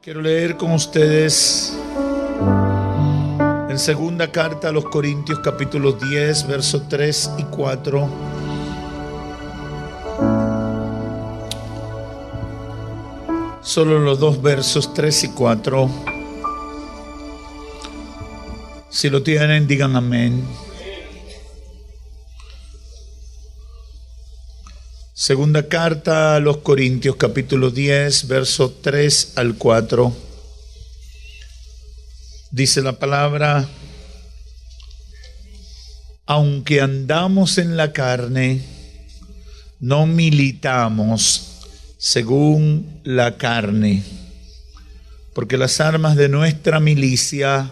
Quiero leer con ustedes en segunda carta a los Corintios, capítulo 10, versos 3 y 4. Solo los dos versos 3 y 4. Si lo tienen, digan amén. Segunda carta a los Corintios, capítulo 10, verso 3 al 4. Dice la palabra: aunque andamos en la carne, no militamos según la carne, porque las armas de nuestra milicia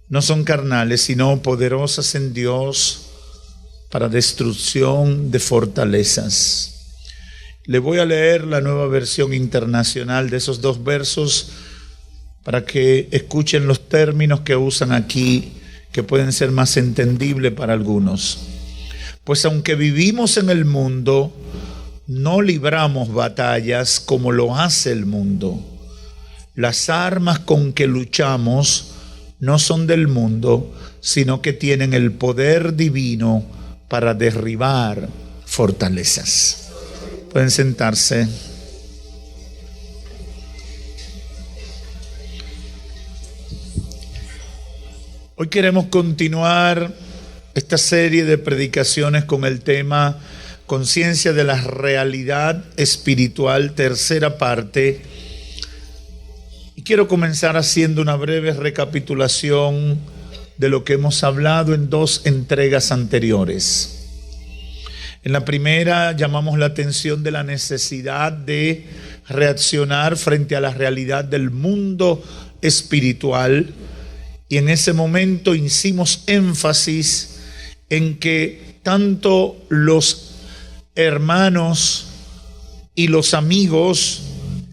no son carnales, sino poderosas en Dios para destrucción de fortalezas. Le voy a leer la Nueva Versión Internacional de esos dos versos para que escuchen los términos que usan aquí, que pueden ser más entendibles para algunos. Pues aunque vivimos en el mundo, no libramos batallas como lo hace el mundo. Las armas con que luchamos no son del mundo, sino que tienen el poder divino para derribar fortalezas. Pueden sentarse. Hoy queremos continuar esta serie de predicaciones con el tema Conciencia de la realidad espiritual, tercera parte. Y quiero comenzar haciendo una breve recapitulación de lo que hemos hablado en dos entregas anteriores. En la primera llamamos la atención de la necesidad de reaccionar frente a la realidad del mundo espiritual, y en ese momento hicimos énfasis en que tanto los hermanos y los amigos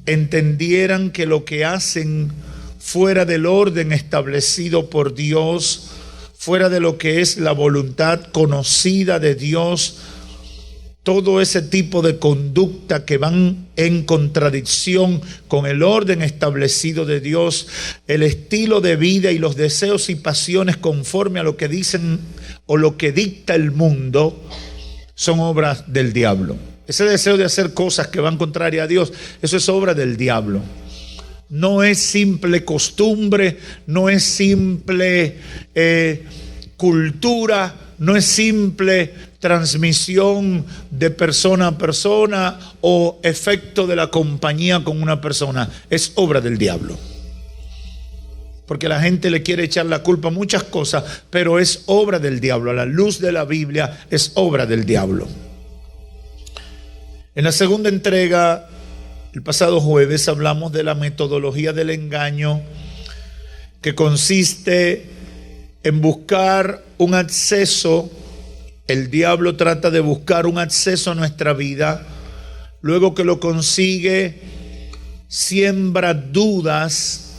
entendieran que lo que hacen fuera del orden establecido por Dios, fuera de lo que es la voluntad conocida de Dios, todo ese tipo de conducta que van en contradicción con el orden establecido de Dios, el estilo de vida y los deseos y pasiones conforme a lo que dicen o lo que dicta el mundo, son obras del diablo. Ese deseo de hacer cosas que van contrarias a Dios, eso es obra del diablo. No es simple costumbre, no es simple cultura, no es simple transmisión de persona a persona o efecto de la compañía con una persona. Es obra del diablo. Porque la gente le quiere echar la culpa a muchas cosas, pero es obra del diablo. A la luz de la Biblia es obra del diablo. En la segunda entrega, el pasado jueves, hablamos de la metodología del engaño, que consiste en buscar un acceso. El diablo trata de buscar un acceso a nuestra vida. Luego que lo consigue, siembra dudas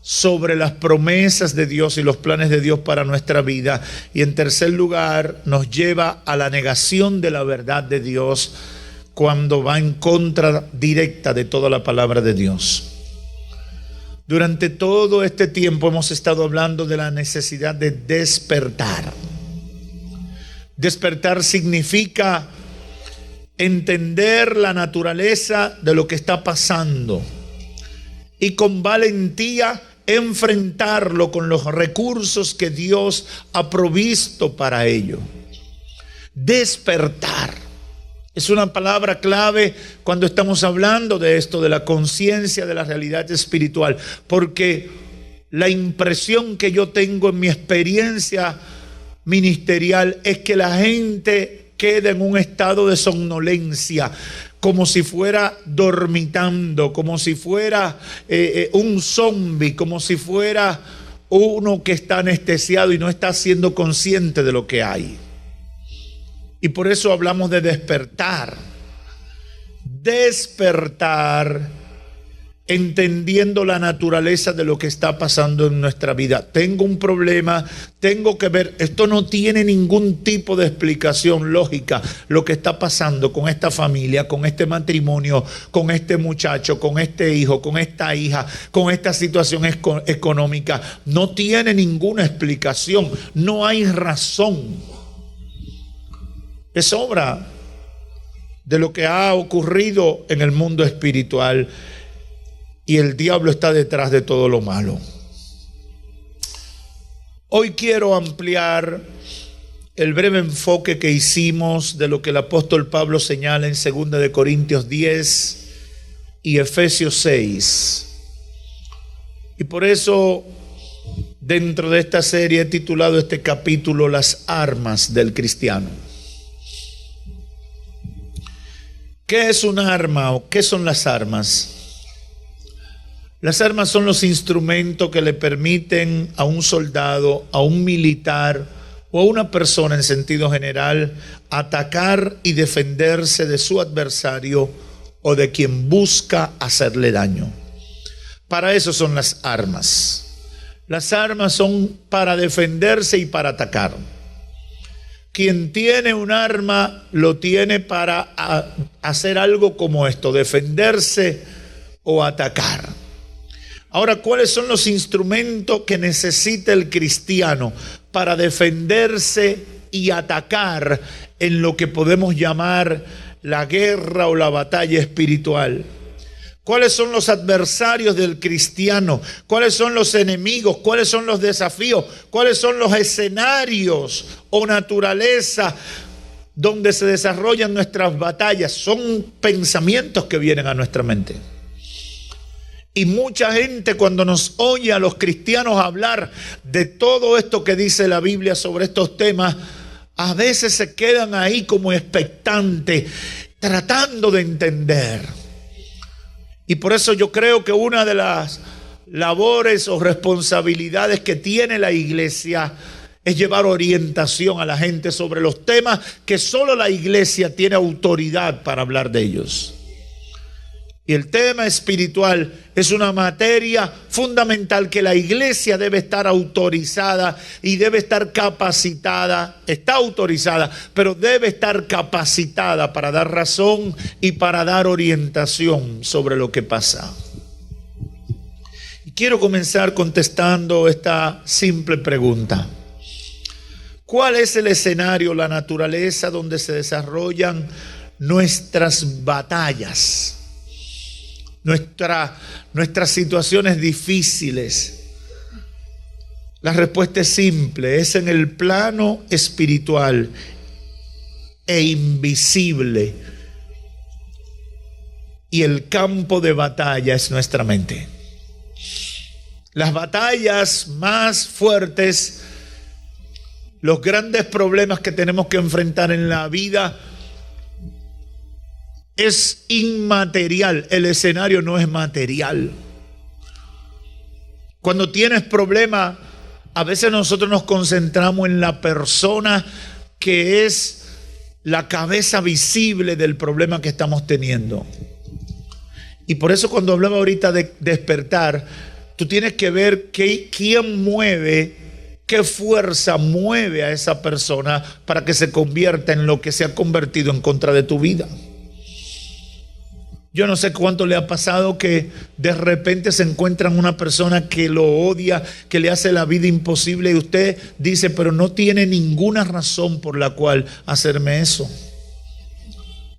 sobre las promesas de Dios y los planes de Dios para nuestra vida. Y en tercer lugar, nos lleva a la negación de la verdad de Dios, cuando va en contra directa de toda la palabra de Dios. Durante todo este tiempo hemos estado hablando de la necesidad de despertar. Despertar significa entender la naturaleza de lo que está pasando y con valentía enfrentarlo con los recursos que Dios ha provisto para ello. Despertar es una palabra clave cuando estamos hablando de esto, de la conciencia de la realidad espiritual, porque la impresión que yo tengo en mi experiencia ministerial es que la gente queda en un estado de somnolencia, como si fuera dormitando, como si fuera un zombie, como si fuera uno que está anestesiado y no está siendo consciente de lo que hay. Y por eso hablamos de despertar. Despertar entendiendo la naturaleza de lo que está pasando en nuestra vida. Tengo un problema, tengo que ver, esto no tiene ningún tipo de explicación lógica, lo que está pasando con esta familia, con este matrimonio, con este muchacho, con este hijo, con esta hija, con esta situación económica. No tiene ninguna explicación, no hay razón. Es obra de lo que ha ocurrido en el mundo espiritual. Y el diablo está detrás de todo lo malo. Hoy quiero ampliar el breve enfoque que hicimos de lo que el apóstol Pablo señala en 2 de Corintios 10 y Efesios 6. Y por eso, dentro de esta serie he titulado este capítulo Las armas del cristiano. ¿Qué es un arma o qué son las armas? Las armas son los instrumentos que le permiten a un soldado, a un militar o a una persona en sentido general atacar y defenderse de su adversario o de quien busca hacerle daño. Para eso son las armas. Las armas son para defenderse y para atacar. Quien tiene un arma lo tiene para hacer algo como esto, defenderse o atacar. Ahora, ¿cuáles son los instrumentos que necesita el cristiano para defenderse y atacar en lo que podemos llamar la guerra o la batalla espiritual? ¿Cuáles son los adversarios del cristiano? ¿Cuáles son los enemigos? ¿Cuáles son los desafíos? ¿Cuáles son los escenarios o naturaleza donde se desarrollan nuestras batallas? Son pensamientos que vienen a nuestra mente. Y mucha gente, cuando nos oye a los cristianos hablar de todo esto que dice la Biblia sobre estos temas, a veces se quedan ahí como expectantes, tratando de entender. Y por eso yo creo que una de las labores o responsabilidades que tiene la iglesia es llevar orientación a la gente sobre los temas que solo la iglesia tiene autoridad para hablar de ellos. Y el tema espiritual es una materia fundamental que la iglesia debe estar autorizada y debe estar capacitada. Está autorizada, pero debe estar capacitada para dar razón y para dar orientación sobre lo que pasa. Y quiero comenzar contestando esta simple pregunta. ¿Cuál es el escenario, la naturaleza donde se desarrollan nuestras batallas? Nuestras situaciones difíciles. La respuesta es simple, es en el plano espiritual e invisible. Y el campo de batalla es nuestra mente. Las batallas más fuertes, los grandes problemas que tenemos que enfrentar en la vida, es inmaterial, el escenario no es material. Cuando tienes problemas, a veces nosotros nos concentramos en la persona que es la cabeza visible del problema que estamos teniendo. Y por eso cuando hablaba ahorita de despertar, tú tienes que ver quién mueve, qué fuerza mueve a esa persona para que se convierta en lo que se ha convertido en contra de tu vida. Yo no sé cuánto le ha pasado que de repente se encuentran una persona que lo odia, que le hace la vida imposible y usted dice, pero no tiene ninguna razón por la cual hacerme eso.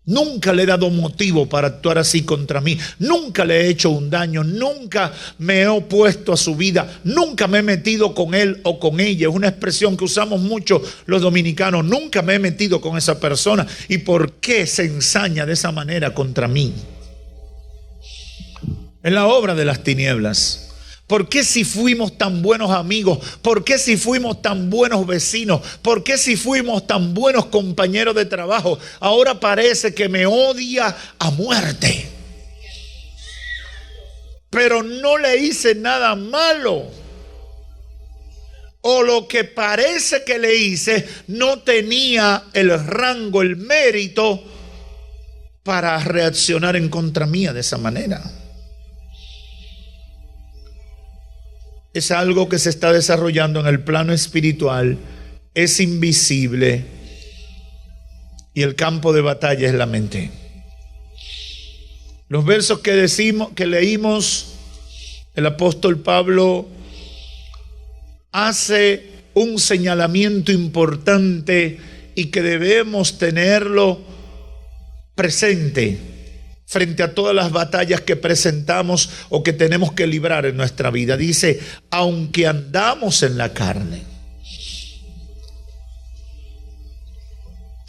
Nunca le he dado motivo para actuar así contra mí. Nunca le he hecho un daño. Nunca me he opuesto a su vida. Nunca me he metido con él o con ella. Es una expresión que usamos mucho los dominicanos. Nunca me he metido con esa persona. ¿Y por qué se ensaña de esa manera contra mí? En la obra de las tinieblas. ¿Por qué si fuimos tan buenos amigos? ¿Por qué si fuimos tan buenos vecinos? ¿Por qué si fuimos tan buenos compañeros de trabajo? Ahora parece que me odia a muerte. Pero no le hice nada malo. O lo que parece que le hice no tenía el rango, el mérito para reaccionar en contra mía de esa manera. es algo que se está desarrollando en el plano espiritual, es invisible y el campo de batalla es la mente. Los versos que leímos, el apóstol Pablo hace un señalamiento importante y que debemos tenerlo presente frente a todas las batallas que presentamos o que tenemos que librar en nuestra vida. Dice, aunque andamos en la carne.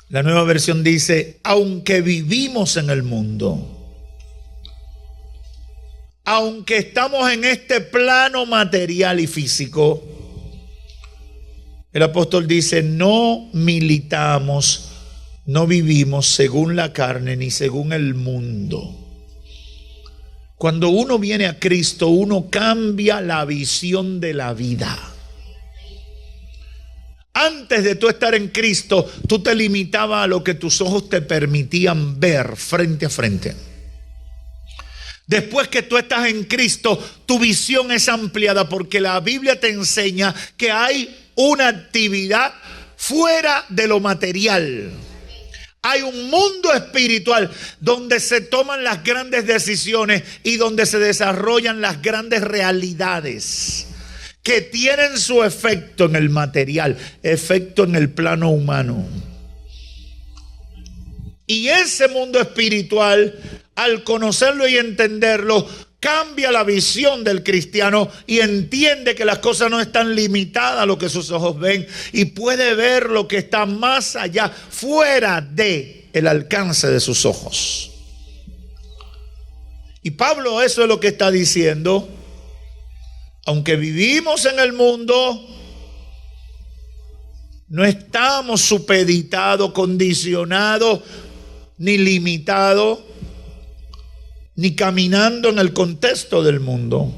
La Nueva Versión dice, aunque vivimos en el mundo. Aunque estamos en este plano material y físico, el apóstol dice, no militamos, no vivimos según la carne ni según el mundo. Cuando uno viene a Cristo, uno cambia la visión de la vida. Antes de tú estar en Cristo, tú te limitabas a lo que tus ojos te permitían ver frente a frente. Después que tú estás en Cristo, tu visión es ampliada porque la Biblia te enseña que hay una actividad fuera de lo material. Hay un mundo espiritual donde se toman las grandes decisiones y donde se desarrollan las grandes realidades que tienen su efecto en el material, efecto en el plano humano. Y ese mundo espiritual, al conocerlo y entenderlo, cambia la visión del cristiano y entiende que las cosas no están limitadas a lo que sus ojos ven y puede ver lo que está más allá, fuera de el alcance de sus ojos. Y Pablo eso es lo que está diciendo. Aunque vivimos en el mundo, no estamos supeditados, condicionados, ni limitados, ni caminando en el contexto del mundo.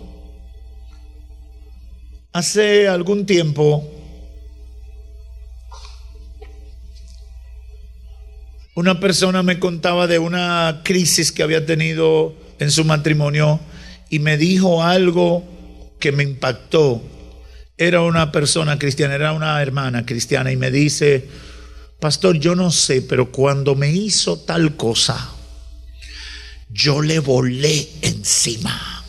Hace algún tiempo, una persona me contaba de una crisis que había tenido en su matrimonio y me dijo algo que me impactó. Era una persona cristiana, era una hermana cristiana y me dice, pastor, yo no sé, pero cuando me hizo tal cosa, yo le volé encima.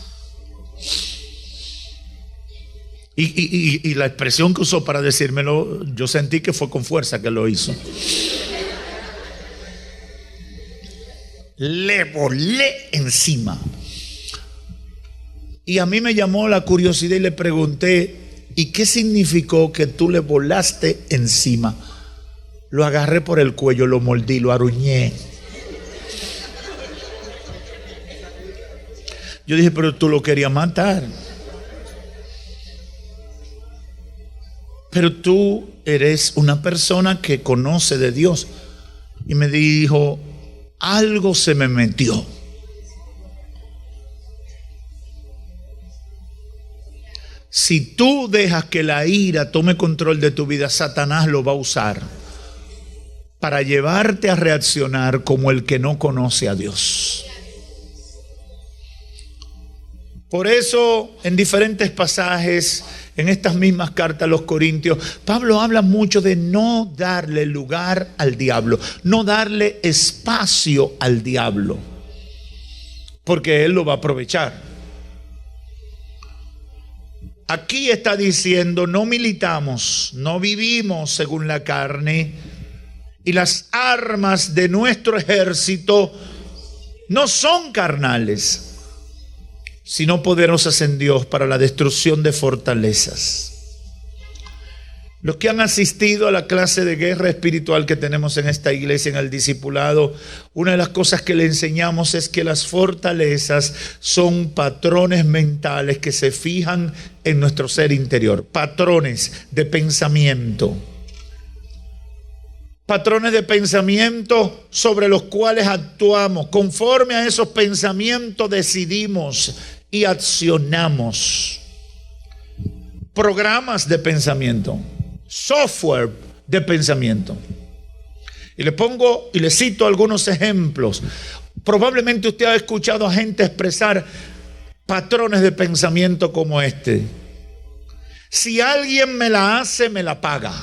Y la expresión que usó para decírmelo, yo sentí que fue con fuerza que lo hizo. Le volé encima. Y a mí me llamó la curiosidad y le pregunté, ¿y qué significó que tú le volaste encima? Lo agarré por el cuello, lo mordí, lo aruñé. Yo dije, pero tú lo querías matar. Pero tú eres una persona que conoce de Dios. Y me dijo, algo se me metió. Si tú dejas que la ira tome control de tu vida, Satanás lo va a usar para llevarte a reaccionar como el que no conoce a Dios. Por eso, en diferentes pasajes, en estas mismas cartas a los Corintios, Pablo habla mucho de no darle lugar al diablo, no darle espacio al diablo, porque él lo va a aprovechar. Aquí está diciendo, no militamos, no vivimos según la carne, y las armas de nuestro ejército no son carnales, sino poderosas en Dios para la destrucción de fortalezas. Los que han asistido a la clase de guerra espiritual que tenemos en esta iglesia, en el discipulado, una de las cosas que le enseñamos es que las fortalezas son patrones mentales que se fijan en nuestro ser interior, patrones de pensamiento. Patrones de pensamiento sobre los cuales actuamos. Conforme a esos pensamientos decidimos y accionamos. Programas de pensamiento. Software de pensamiento. Y le cito algunos ejemplos. Probablemente usted ha escuchado a gente expresar patrones de pensamiento como este. Si alguien me la hace, me la paga.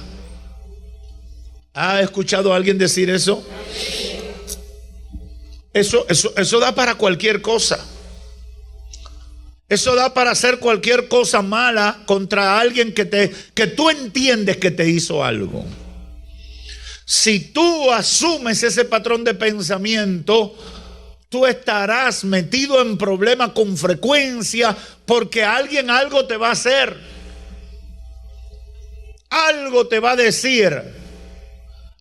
¿Ha escuchado a alguien decir eso? Eso da para cualquier cosa. Eso da para hacer cualquier cosa mala contra alguien que tú entiendes que te hizo algo. Si tú asumes ese patrón de pensamiento, tú estarás metido en problemas con frecuencia porque alguien algo te va a hacer. Algo te va a decir.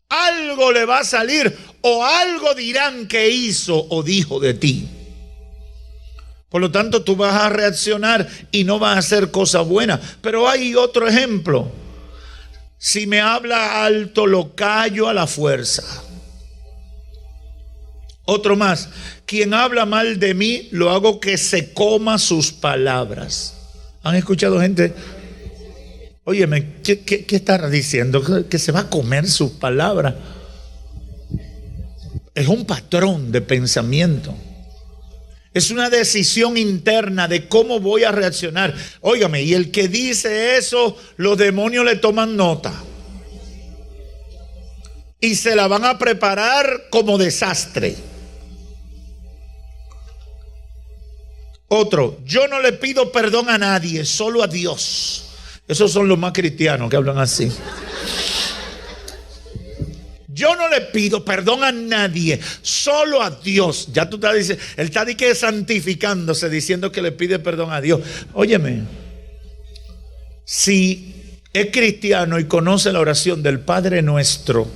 Algo le va a salir o algo dirán que hizo o dijo de ti. Por lo tanto, tú vas a reaccionar y no vas a hacer cosas buenas. Pero hay otro ejemplo. Si me habla alto, lo callo a la fuerza. Otro más. Quien habla mal de mí, lo hago que se coma sus palabras. ¿Han escuchado gente? Óyeme, ¿qué está diciendo? Que se va a comer sus palabras. Es un patrón de pensamiento. Es una decisión interna de cómo voy a reaccionar. Óigame, y el que dice eso, los demonios le toman nota. Y se la van a preparar como desastre. Otro, yo no le pido perdón a nadie, solo a Dios. Esos son los más cristianos que hablan así. Yo no le pido perdón a nadie, solo a Dios. Ya tú estás diciendo, él está santificándose, diciendo que le pide perdón a Dios. Óyeme, si es cristiano y conoce la oración del Padre Nuestro,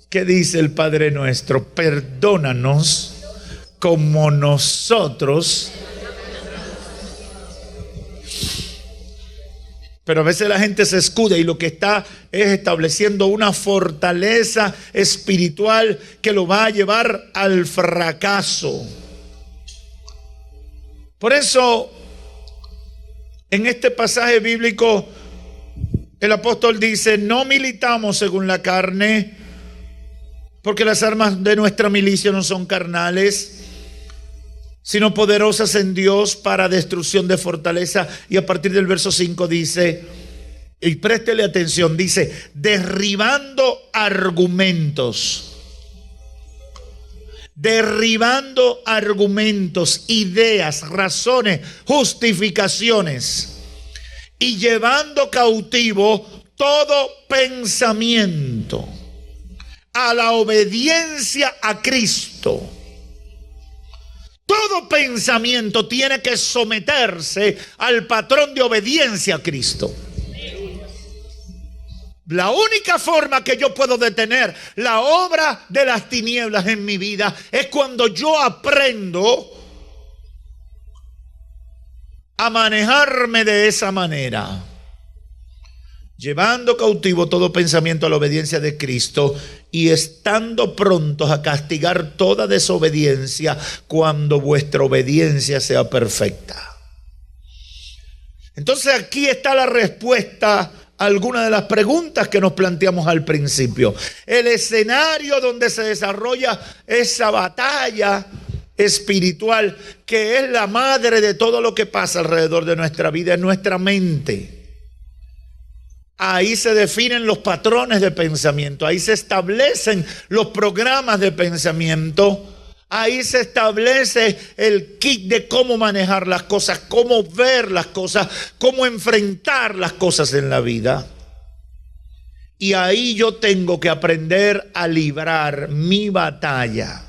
¿qué dice el Padre Nuestro? Perdónanos como nosotros. Pero a veces la gente se escuda y lo que está es estableciendo una fortaleza espiritual que lo va a llevar al fracaso. Por eso, en este pasaje bíblico, el apóstol dice, no militamos según la carne, porque las armas de nuestra milicia no son carnales, sino poderosas en Dios para destrucción de fortaleza. Y a partir del verso 5 dice, y préstele atención, dice, derribando argumentos, ideas, razones, justificaciones, y llevando cautivo todo pensamiento a la obediencia a Cristo. Todo pensamiento tiene que someterse al patrón de obediencia a Cristo. La única forma que yo puedo detener la obra de las tinieblas en mi vida es cuando yo aprendo a manejarme de esa manera, llevando cautivo todo pensamiento a la obediencia de Cristo y estando prontos a castigar toda desobediencia cuando vuestra obediencia sea perfecta. Entonces aquí está la respuesta a algunas de las preguntas que nos planteamos al principio. El escenario donde se desarrolla esa batalla espiritual que es la madre de todo lo que pasa alrededor de nuestra vida, en nuestra mente. Ahí se definen los patrones de pensamiento, ahí se establecen los programas de pensamiento, ahí se establece el kit de cómo manejar las cosas, cómo ver las cosas, cómo enfrentar las cosas en la vida. Y ahí yo tengo que aprender a librar mi batalla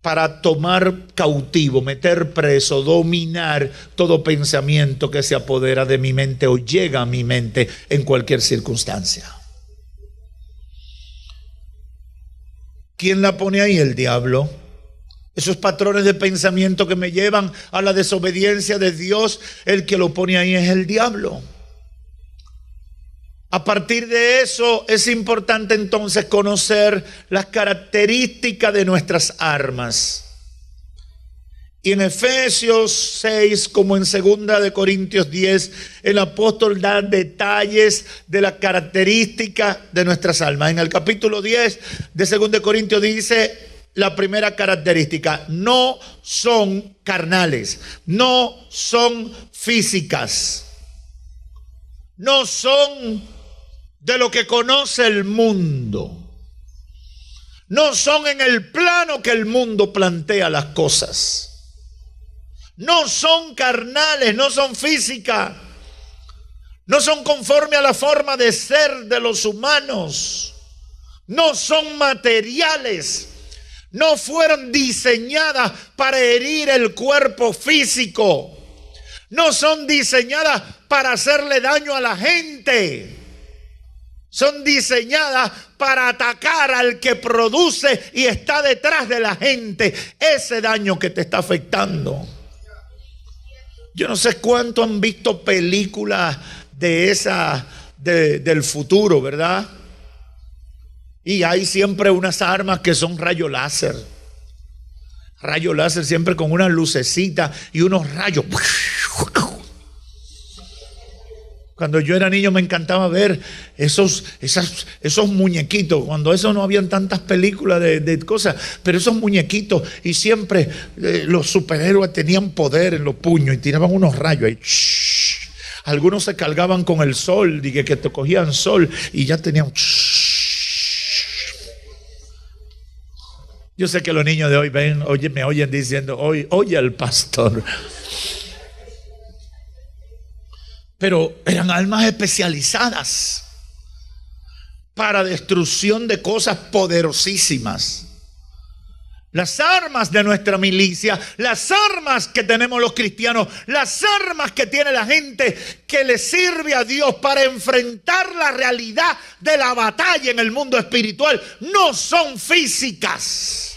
para tomar cautivo, meter preso, dominar todo pensamiento que se apodera de mi mente o llega a mi mente en cualquier circunstancia. ¿Quién la pone ahí? El diablo. Esos patrones de pensamiento que me llevan a la desobediencia de Dios, el que lo pone ahí es el diablo. A partir de eso es importante entonces conocer las características de nuestras armas. Y en Efesios 6, como en 2 de Corintios 10, el apóstol da detalles de las características de nuestras almas. En el capítulo 10 de 2 de Corintios dice, la primera característica: no son carnales, no son físicas, no son de lo que conoce el mundo, no son en el plano que el mundo plantea las cosas, no son carnales, no son físicas, no son conforme a la forma de ser de los humanos, no son materiales, no fueron diseñadas para herir el cuerpo físico, no son diseñadas para hacerle daño a la gente, son diseñadas para atacar al que produce y está detrás de la gente ese daño que te está afectando. Yo no sé cuánto han visto películas de del futuro, ¿verdad? Y hay siempre unas armas que son rayo láser. Rayo láser siempre con una lucecita y unos rayos. Cuando yo era niño me encantaba ver esos muñequitos. Cuando eso no habían tantas películas de cosas, pero esos muñequitos, y siempre los superhéroes tenían poder en los puños y tiraban unos rayos ahí. Algunos se cargaban con el sol, dije que te cogían sol y ya tenían. Yo sé que los niños de hoy me oyen diciendo, oye al pastor. Pero eran armas especializadas para destrucción de cosas poderosísimas. Las armas de nuestra milicia, las armas que tenemos los cristianos, las armas que tiene la gente que le sirve a Dios para enfrentar la realidad de la batalla en el mundo espiritual, no son físicas.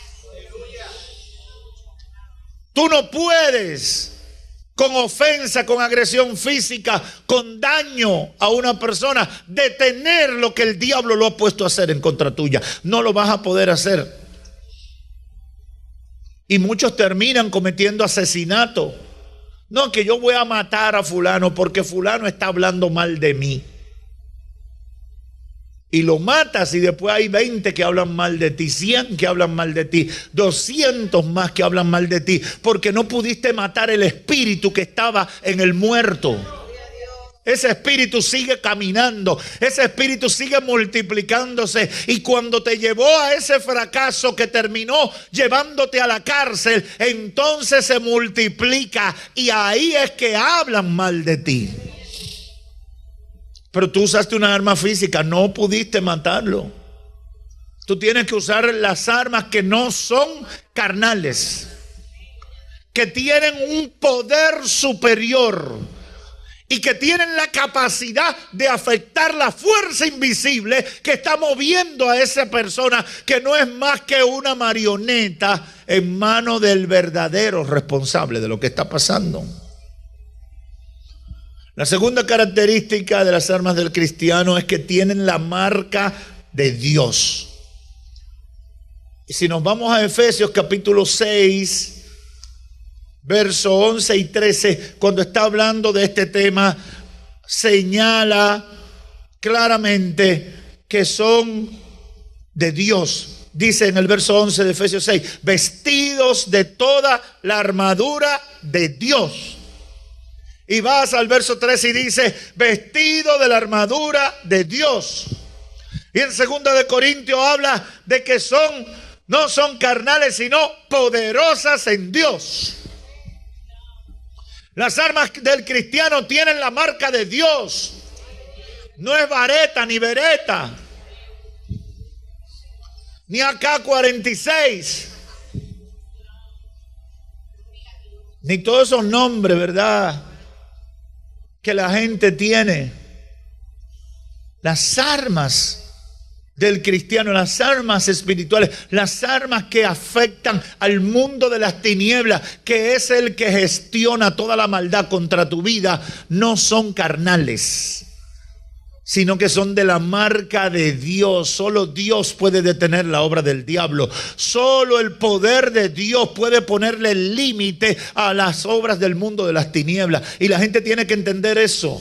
Tú no puedes con ofensa, con agresión física, con daño a una persona, detener lo que el diablo lo ha puesto a hacer en contra tuya. No lo vas a poder hacer. Y muchos terminan cometiendo asesinato. No, que yo voy a matar a fulano porque fulano está hablando mal de mí. Y lo matas y después hay 20 que hablan mal de ti, 100 que hablan mal de ti, 200 más que hablan mal de ti, porque no pudiste matar el espíritu que estaba en el muerto. Ese espíritu sigue caminando, ese espíritu sigue multiplicándose, y cuando te llevó a ese fracaso que terminó llevándote a la cárcel, entonces se multiplica y ahí es que hablan mal de ti. Pero tú usaste una arma física, no pudiste matarlo. Tú tienes que usar las armas que no son carnales, que tienen un poder superior y que tienen la capacidad de afectar la fuerza invisible que está moviendo a esa persona, que no es más que una marioneta en manos del verdadero responsable de lo que está pasando. La segunda característica de las armas del cristiano es que tienen la marca de Dios. Y si nos vamos a Efesios capítulo 6, verso 11 y 13, cuando está hablando de este tema, señala claramente que son de Dios. Dice en el verso 11 de Efesios 6, vestidos de toda la armadura de Dios. Y vas al verso 13 y dice, vestido de la armadura de Dios. Y en 2 de Corintios habla de que no son carnales, sino poderosas en Dios. Las armas del cristiano tienen la marca de Dios. No es vareta ni bereta, ni AK-46, ni todos esos nombres, ¿verdad?, que la gente tiene. Las armas del cristiano, las armas espirituales, las armas que afectan al mundo de las tinieblas, que es el que gestiona toda la maldad contra tu vida, no son carnales, sino que son de la marca de Dios. Solo Dios puede detener la obra del diablo. Solo el poder de Dios puede ponerle límite a las obras del mundo de las tinieblas. Y la gente tiene que entender eso.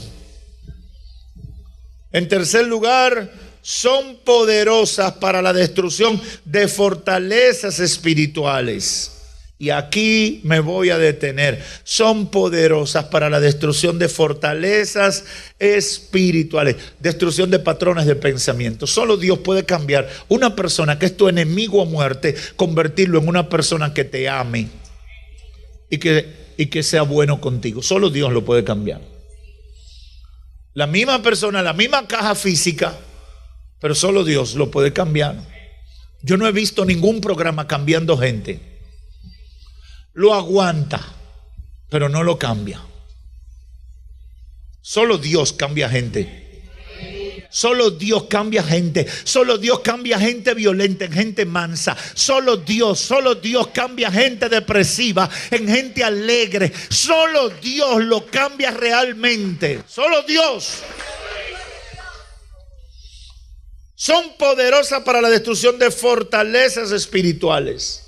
En tercer lugar, son poderosas para la destrucción de fortalezas espirituales. Y aquí me voy a detener. Son poderosas para la destrucción de fortalezas espirituales, destrucción de patrones de pensamiento. Solo Dios puede cambiar una persona que es tu enemigo a muerte, convertirlo en una persona que te ame y que sea bueno contigo. Solo Dios lo puede cambiar. La misma persona, la misma caja física, pero solo Dios lo puede cambiar. Yo no he visto ningún programa cambiando gente. Lo aguanta, pero no lo cambia. Solo Dios cambia gente. Solo Dios cambia gente. Solo Dios cambia gente violenta en gente mansa. Solo Dios cambia gente depresiva en gente alegre. Solo Dios lo cambia realmente. Solo Dios. Son poderosas para la destrucción de fortalezas espirituales.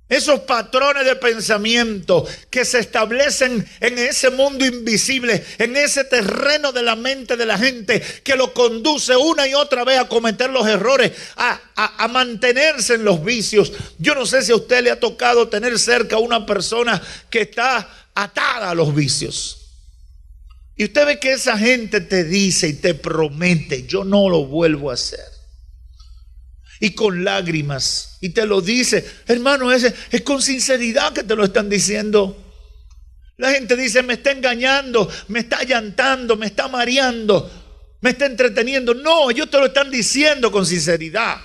Esos patrones de pensamiento que se establecen en ese mundo invisible, en ese terreno de la mente de la gente, que lo conduce una y otra vez a cometer los errores, a mantenerse en los vicios. Yo no sé si a usted le ha tocado tener cerca a una persona que está atada a los vicios. Y usted ve que esa gente te dice y te promete: yo no lo vuelvo a hacer. Y con lágrimas, y te lo dice, hermano, es con sinceridad que te lo están diciendo. La gente dice: me está engañando, me está allantando, me está mareando, me está entreteniendo. No, ellos te lo están diciendo con sinceridad.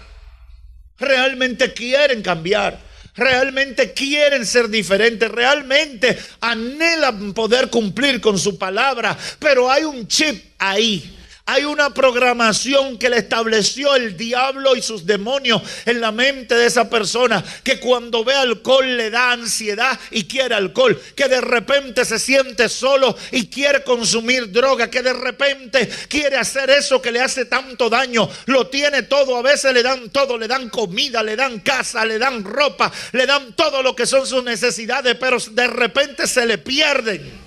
Realmente quieren cambiar, realmente quieren ser diferentes, realmente anhelan poder cumplir con su palabra, pero hay un chip ahí. Hay una programación que le estableció el diablo y sus demonios en la mente de esa persona, que cuando ve alcohol le da ansiedad y quiere alcohol, que de repente se siente solo y quiere consumir droga, que de repente quiere hacer eso que le hace tanto daño. Lo tiene todo, a veces le dan todo, le dan comida, le dan casa, le dan ropa, le dan todo lo que son sus necesidades, pero de repente se le pierden.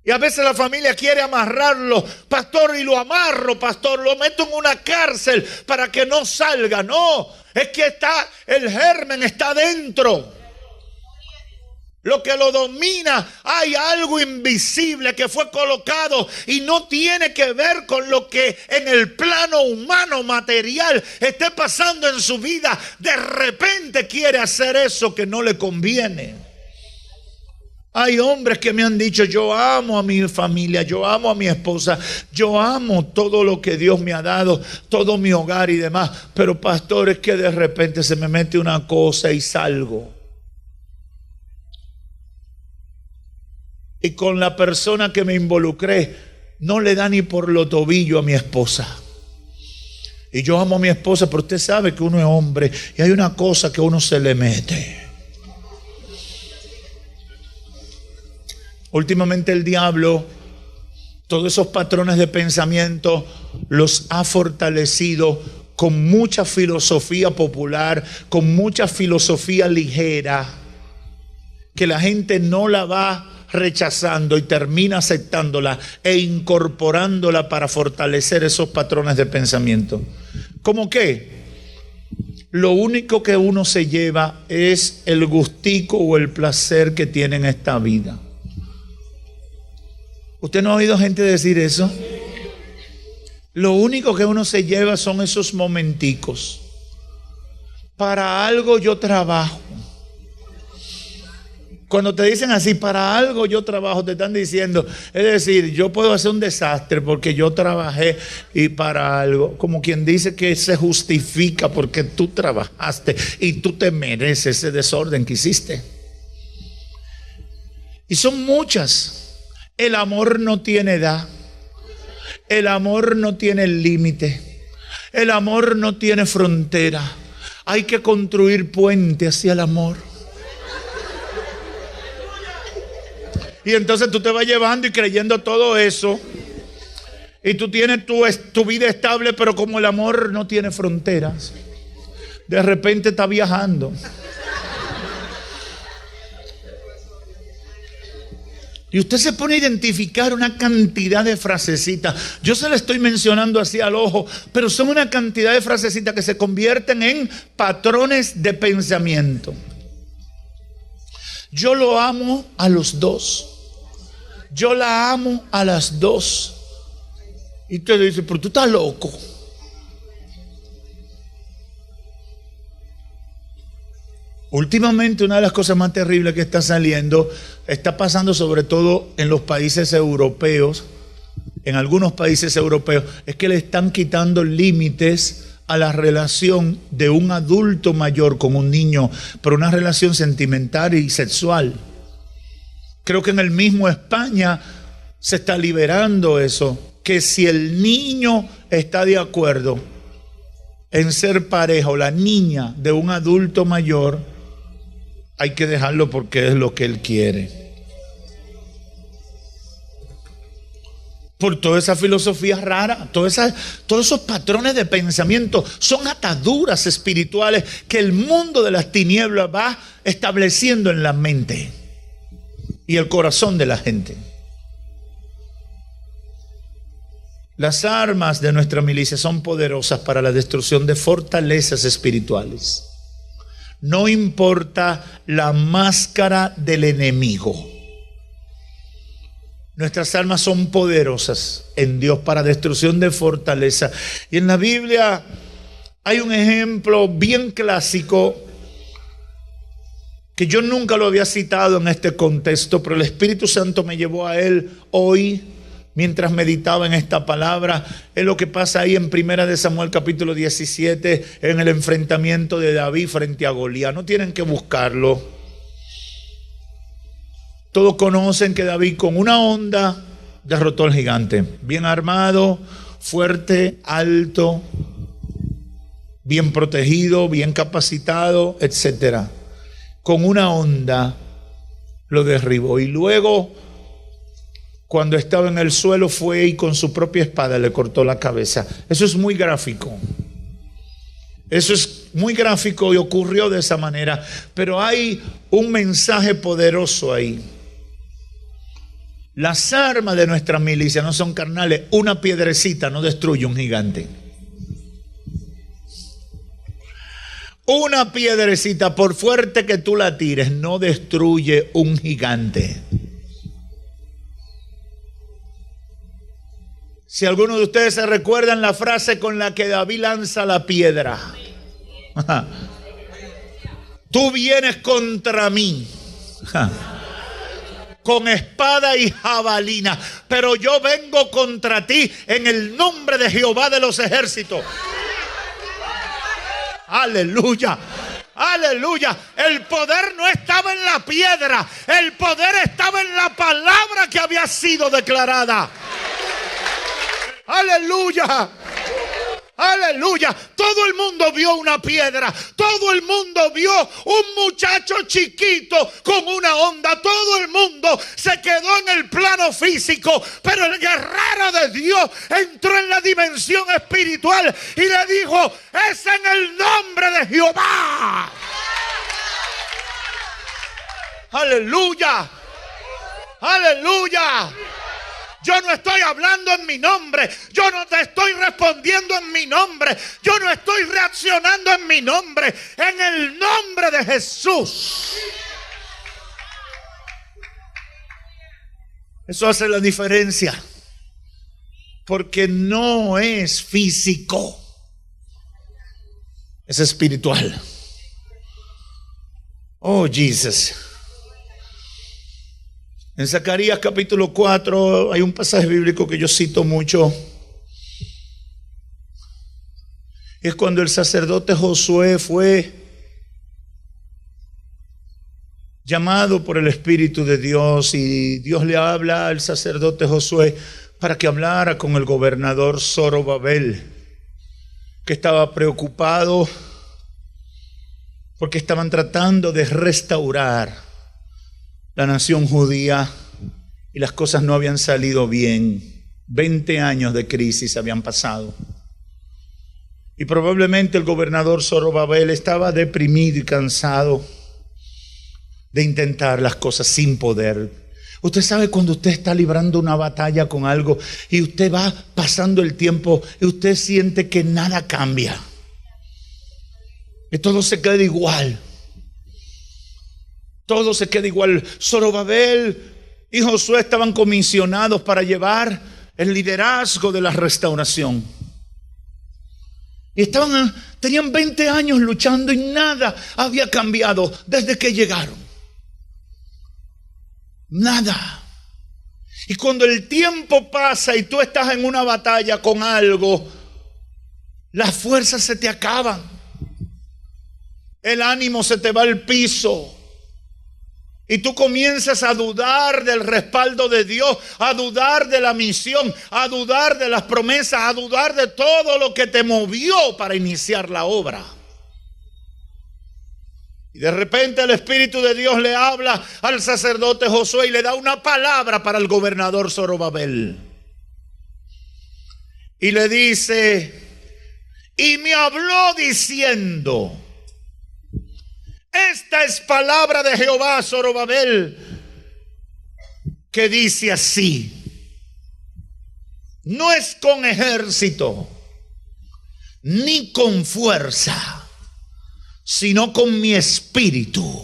Y a veces la familia quiere amarrarlo, pastor, y lo amarro, pastor, lo meto en una cárcel para que no salga. No, es que el germen está dentro. Lo que lo domina, hay algo invisible que fue colocado y no tiene que ver con lo que en el plano humano material esté pasando en su vida. De repente quiere hacer eso que no le conviene. Hay hombres que me han dicho: yo amo a mi familia, yo amo a mi esposa, yo amo todo lo que Dios me ha dado, todo mi hogar y demás, pero pastor, es que de repente se me mete una cosa y salgo. Y con la persona que me involucré no le da ni por lo tobillo a mi esposa. Y yo amo a mi esposa, pero usted sabe que uno es hombre y hay una cosa que uno se le mete. Últimamente el diablo, todos esos patrones de pensamiento los ha fortalecido con mucha filosofía popular, con mucha filosofía ligera, que la gente no la va rechazando y termina aceptándola e incorporándola para fortalecer esos patrones de pensamiento. ¿Cómo qué? Lo único que uno se lleva es el gustico o el placer que tiene en esta vida. ¿Usted no ha oído gente decir eso? Lo único que uno se lleva son esos momenticos. Para algo yo trabajo. Cuando te dicen así, para algo yo trabajo, te están diciendo, es decir, yo puedo hacer un desastre porque yo trabajé y para algo. Como quien dice que se justifica porque tú trabajaste y tú te mereces ese desorden que hiciste. Y son muchas. El amor no tiene edad. El amor no tiene límite. El amor no tiene frontera. Hay que construir puentes hacia el amor. Y entonces tú te vas llevando y creyendo todo eso. Y tú tienes tu vida estable, pero como el amor no tiene fronteras, de repente está viajando. Y usted se pone a identificar una cantidad de frasecitas. Yo se la estoy mencionando así al ojo, pero son una cantidad de frasecitas que se convierten en patrones de pensamiento. Yo lo amo a los dos. Yo la amo a las dos. Y usted dice, pero tú estás loco. Últimamente una de las cosas más terribles que está pasando sobre todo en los países europeos, en algunos países europeos, es que le están quitando límites a la relación de un adulto mayor con un niño, pero una relación sentimental y sexual. Creo que en el mismo España se está liberando eso, que si el niño está de acuerdo en ser pareja o la niña de un adulto mayor, hay que dejarlo porque es lo que él quiere. Por toda esa filosofía rara, todos esos patrones de pensamiento son ataduras espirituales que el mundo de las tinieblas va estableciendo en la mente y el corazón de la gente. Las armas de nuestra milicia son poderosas para la destrucción de fortalezas espirituales. No importa la máscara del enemigo. Nuestras armas son poderosas en Dios para destrucción de fortaleza. Y en la Biblia hay un ejemplo bien clásico que yo nunca lo había citado en este contexto, pero el Espíritu Santo me llevó a él hoy mientras meditaba en esta palabra. Es lo que pasa ahí en 1 de Samuel capítulo 17, en el enfrentamiento de David frente a Goliat. No tienen que buscarlo. Todos conocen que David con una honda derrotó al gigante. Bien armado, fuerte, alto, bien protegido, bien capacitado, etc. Con una honda lo derribó. Y luego, cuando estaba en el suelo, fue y con su propia espada le cortó la cabeza. Eso es muy gráfico. Eso es muy gráfico y ocurrió de esa manera. Pero hay un mensaje poderoso ahí. Las armas de nuestra milicia no son carnales. Una piedrecita no destruye un gigante. Una piedrecita, por fuerte que tú la tires, no destruye un gigante. Si alguno de ustedes se recuerdan la frase con la que David lanza la piedra. Tú vienes contra mí con espada y jabalina, pero yo vengo contra ti en el nombre de Jehová de los ejércitos. Aleluya. Aleluya. El poder no estaba en la piedra, el poder estaba en la palabra que había sido declarada. Aleluya. Aleluya. Todo el mundo vio una piedra. Todo el mundo vio un muchacho chiquito con una honda. Todo el mundo se quedó en el plano físico. Pero el guerrero de Dios entró en la dimensión espiritual y le dijo: es en el nombre de Jehová. Aleluya. Aleluya. Yo no estoy hablando en mi nombre. Yo no te estoy respondiendo en mi nombre. Yo no estoy reaccionando en mi nombre. En el nombre de Jesús. Eso hace la diferencia. Porque no es físico. Es espiritual. Oh, Jesús. En Zacarías capítulo 4 hay un pasaje bíblico que yo cito mucho. Es cuando el sacerdote Josué fue llamado por el Espíritu de Dios y Dios le habla al sacerdote Josué para que hablara con el gobernador Zorobabel, que estaba preocupado porque estaban tratando de restaurar la nación judía y las cosas no habían salido bien. 20 años de crisis habían pasado. Y probablemente el gobernador Zorobabel estaba deprimido y cansado de intentar las cosas sin poder. Usted sabe cuando usted está librando una batalla con algo y usted va pasando el tiempo y usted siente que nada cambia, que todo se queda igual. Todo se queda igual. Zorobabel y Josué estaban comisionados para llevar el liderazgo de la restauración. Y tenían 20 años luchando y nada había cambiado desde que llegaron. Nada. Y cuando el tiempo pasa y tú estás en una batalla con algo, las fuerzas se te acaban. El ánimo se te va al piso. Y tú comienzas a dudar del respaldo de Dios, a dudar de la misión, a dudar de las promesas, a dudar de todo lo que te movió para iniciar la obra. Y de repente el Espíritu de Dios le habla al sacerdote Josué y le da una palabra para el gobernador Zorobabel. Y le dice, y me habló diciendo: esta es palabra de Jehová, Zorobabel, que dice así: no es con ejército ni con fuerza, sino con mi espíritu,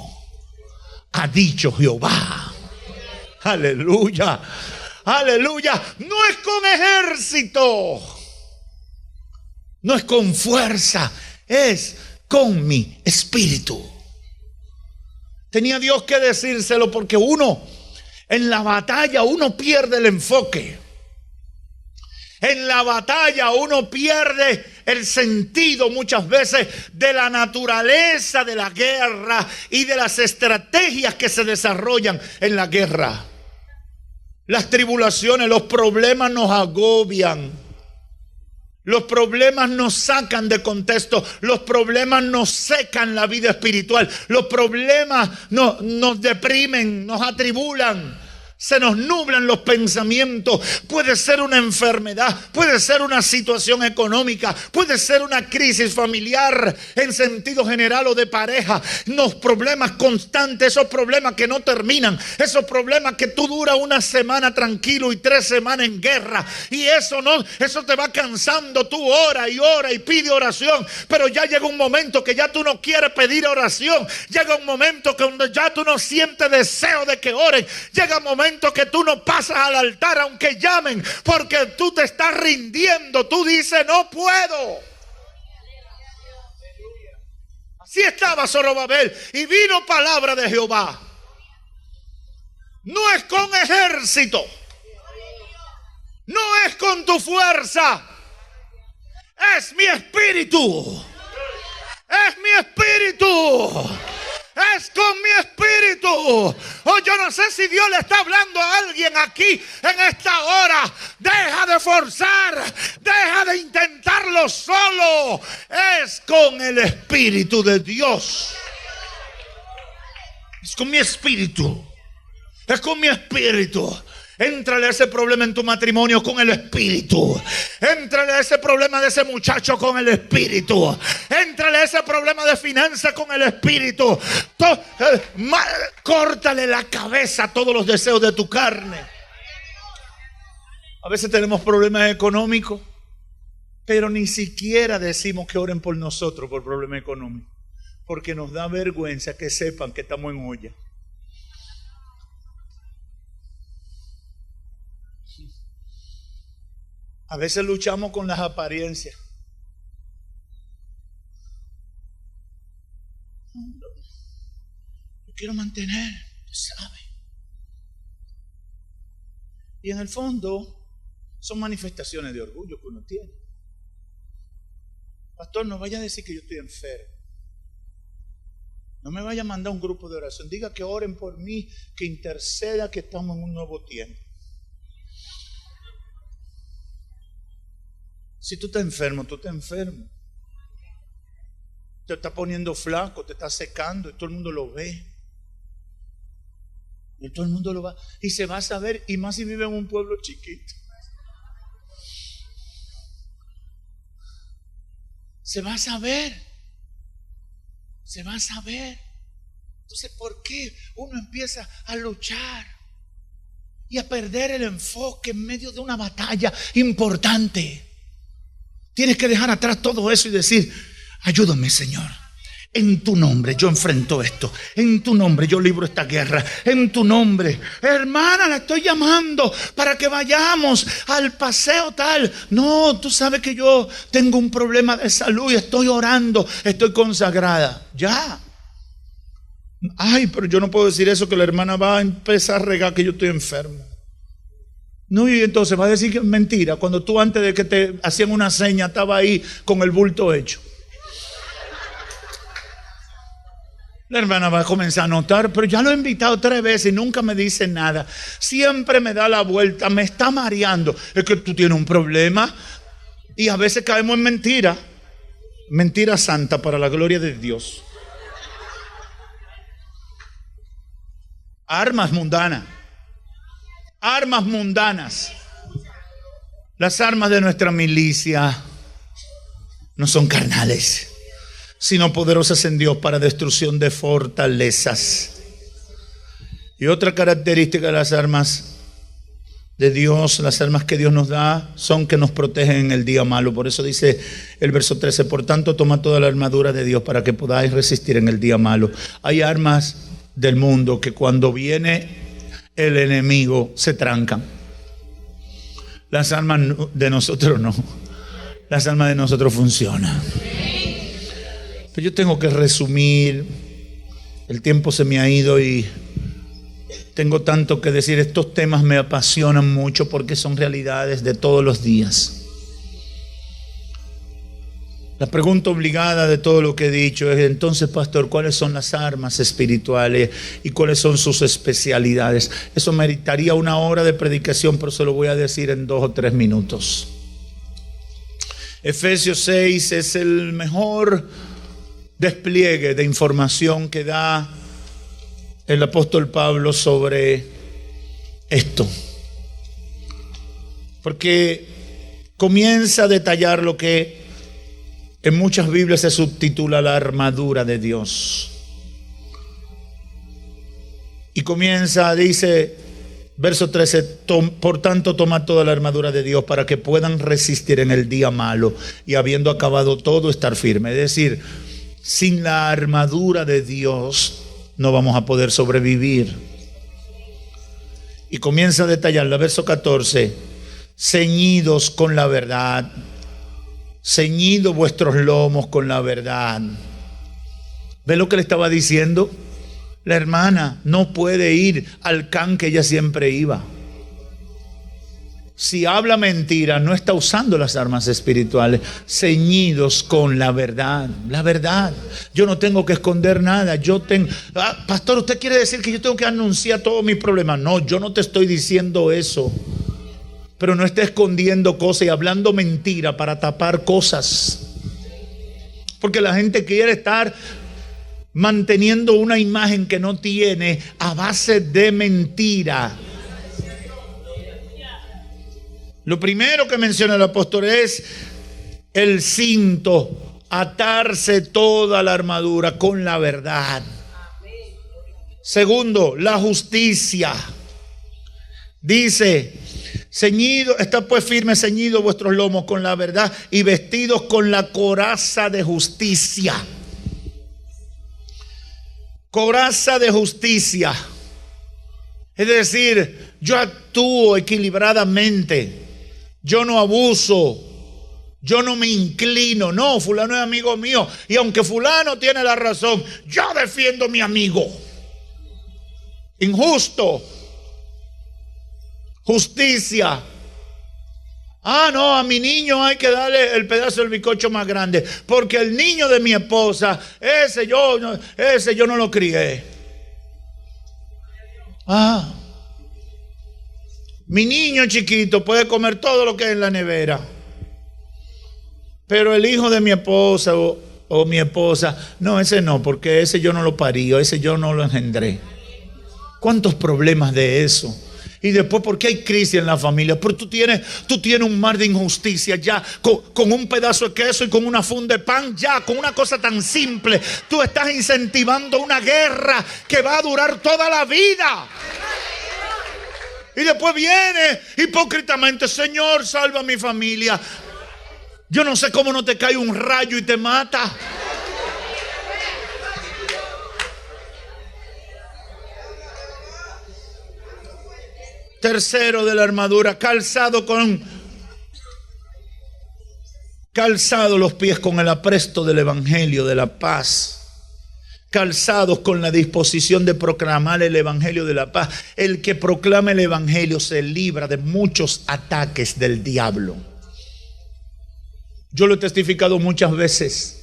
ha dicho Jehová. Aleluya, aleluya. No es con ejército, no es con fuerza, es con mi espíritu. Tenía Dios que decírselo, porque en la batalla uno pierde el enfoque. En la batalla uno pierde el sentido muchas veces de la naturaleza de la guerra y de las estrategias que se desarrollan en la guerra. Las tribulaciones, los problemas nos agobian. Los problemas nos sacan de contexto. Los problemas nos secan la vida espiritual. Los problemas nos deprimen, nos atribulan. Se nos nublan los pensamientos. Puede ser una enfermedad, puede ser una situación económica, puede ser una crisis familiar en sentido general o de pareja. Los problemas constantes, esos problemas que no terminan, esos problemas que tú duras una semana tranquilo y 3 semanas en guerra, y eso te va cansando. Tú ora y pide oración, pero ya llega un momento que ya tú no quieres pedir oración. Llega un momento que ya tú no sientes deseo de que oren. Llega un momento que tú no pasas al altar aunque llamen, porque tú te estás rindiendo. Tú dices: no puedo. Así estaba Zorobabel, y vino palabra de Jehová. No es con ejército, no es con tu fuerza, es mi espíritu. Es mi espíritu. Es con mi espíritu. Oh, yo no sé si Dios le está hablando a alguien aquí en esta hora. Deja de forzar, deja de intentarlo solo. Es con el Espíritu de Dios. Es con mi espíritu. Es con mi espíritu. Éntrale a ese problema en tu matrimonio con el espíritu. Éntrale a ese problema de ese muchacho con el espíritu. Éntrale a ese problema de finanzas con el espíritu. Córtale la cabeza a todos los deseos de tu carne. A veces tenemos problemas económicos, pero ni siquiera decimos que oren por nosotros por problemas económicos, porque nos da vergüenza que sepan que estamos en olla. A veces luchamos con las apariencias. Yo quiero mantener, ¿sabe? Y en el fondo son manifestaciones de orgullo que uno tiene. Pastor, no vaya a decir que yo estoy enfermo. No me vaya a mandar un grupo de oración. Diga que oren por mí, que interceda, que estamos en un nuevo tiempo. Si tú estás enfermo, tú estás enfermo. Te está poniendo flaco, te está secando y todo el mundo lo ve. Y todo el mundo lo va. Y se va a saber, y más si vive en un pueblo chiquito. Se va a saber. Se va a saber. Entonces, ¿por qué uno empieza a luchar? y a perder el enfoque en medio de una batalla importante. Tienes que dejar atrás todo eso y decir: ayúdame, Señor. En tu nombre yo enfrento esto. En tu nombre yo libro esta guerra. En tu nombre, hermana, la estoy llamando para que vayamos al paseo tal. No, tú sabes que yo tengo un problema de salud y estoy orando, estoy consagrada. Ya. Ay, pero yo no puedo decir eso, que la hermana va a empezar a regar que yo estoy enfermo. No, y entonces va a decir que es mentira, cuando tú antes de que te hacían una seña estaba ahí con el bulto hecho. La hermana va a comenzar a notar: pero ya lo he invitado 3 veces y nunca me dice nada. Siempre me da la vuelta, me está mareando. Es que tú tienes un problema. Y a veces caemos en mentira. Mentira santa para la gloria de Dios. Armas mundanas. Armas mundanas. Las armas de nuestra milicia no son carnales, sino poderosas en Dios para destrucción de fortalezas. Y otra característica de las armas de Dios, las armas que Dios nos da, son que nos protegen en el día malo. Por eso dice el verso 13: por tanto, toma toda la armadura de Dios para que podáis resistir en el día malo. Hay armas del mundo que cuando viene el enemigo se trancan. Las armas de nosotros no. Las armas de nosotros funcionan. Pero yo tengo que resumir. El tiempo se me ha ido y tengo tanto que decir. Estos temas me apasionan mucho porque son realidades de todos los días. La pregunta obligada de todo lo que he dicho es: entonces, pastor, ¿cuáles son las armas espirituales y cuáles son sus especialidades? Eso meritaría 1 hora de predicación, pero se lo voy a decir en 2 o 3 minutos. Efesios 6 es el mejor despliegue de información que da el apóstol Pablo sobre esto, porque comienza a detallar lo que en muchas Biblias se subtitula la armadura de Dios. Y comienza, dice, verso 13: por tanto, tomad toda la armadura de Dios para que puedan resistir en el día malo y habiendo acabado todo, estar firme. Es decir, sin la armadura de Dios no vamos a poder sobrevivir. Y comienza a detallarla, verso 14: ceñidos con la verdad. Ceñido vuestros lomos con la verdad. ¿Ve lo que le estaba diciendo? La hermana no puede ir al can que ella siempre iba. Si habla mentira, no está usando las armas espirituales. Ceñidos con la verdad. La verdad. Yo no tengo que esconder nada. Pastor, ¿usted quiere decir que yo tengo que anunciar todos mis problemas? No, yo no te estoy diciendo eso. Pero no esté escondiendo cosas y hablando mentira para tapar cosas. Porque la gente quiere estar manteniendo una imagen que no tiene a base de mentira. Lo primero que menciona el apóstol es el cinto, atarse toda la armadura con la verdad. Segundo, la justicia. Dice: ceñido, está pues firme, ceñido vuestros lomos con la verdad y vestidos con la coraza de justicia. Coraza de justicia. Es decir, yo actúo equilibradamente. Yo no abuso. Yo no me inclino. No, fulano es amigo mío. Y aunque fulano tiene la razón, yo defiendo a mi amigo. Injusto. Justicia. No, a mi niño hay que darle el pedazo del bizcocho más grande, porque el niño de mi esposa, ese yo no lo crié. Mi niño chiquito puede comer todo lo que hay en la nevera, pero el hijo de mi esposa o mi esposa, no, ese no, porque ese yo no lo parí, ese yo no lo engendré. ¿Cuántos problemas de eso? Y después, ¿por qué hay crisis en la familia? Porque tú tienes un mar de injusticia ya, con un pedazo de queso y con una funda de pan, ya, con una cosa tan simple. Tú estás incentivando una guerra que va a durar toda la vida. Y después viene hipócritamente: Señor, salva a mi familia. Yo no sé cómo no te cae un rayo y te mata. Tercero de la armadura, calzado los pies con el apresto del evangelio de la paz. Calzados con la disposición de proclamar el evangelio de la paz. El que proclama el evangelio se libra de muchos ataques del diablo. Yo lo he testificado muchas veces.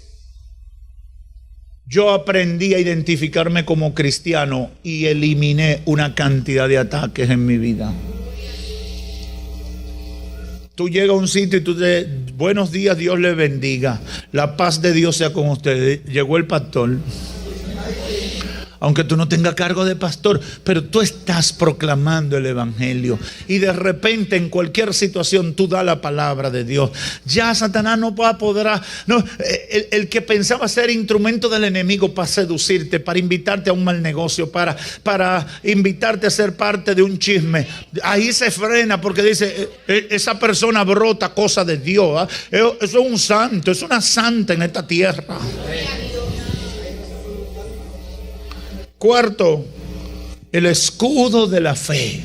Yo aprendí a identificarme como cristiano y eliminé una cantidad de ataques en mi vida. Tú llegas a un sitio y tú te... Buenos días, Dios les bendiga. La paz de Dios sea con ustedes. Llegó el pastor. Aunque tú no tengas cargo de pastor, pero tú estás proclamando el evangelio. Y de repente en cualquier situación tú das la palabra de Dios. Ya Satanás no podrá. No, el que pensaba ser instrumento del enemigo para seducirte, para invitarte a un mal negocio, para invitarte a ser parte de un chisme, ahí se frena porque dice: esa persona brota cosa de Dios. Eso es un santo, es una santa en esta tierra. Cuarto, el escudo de la fe.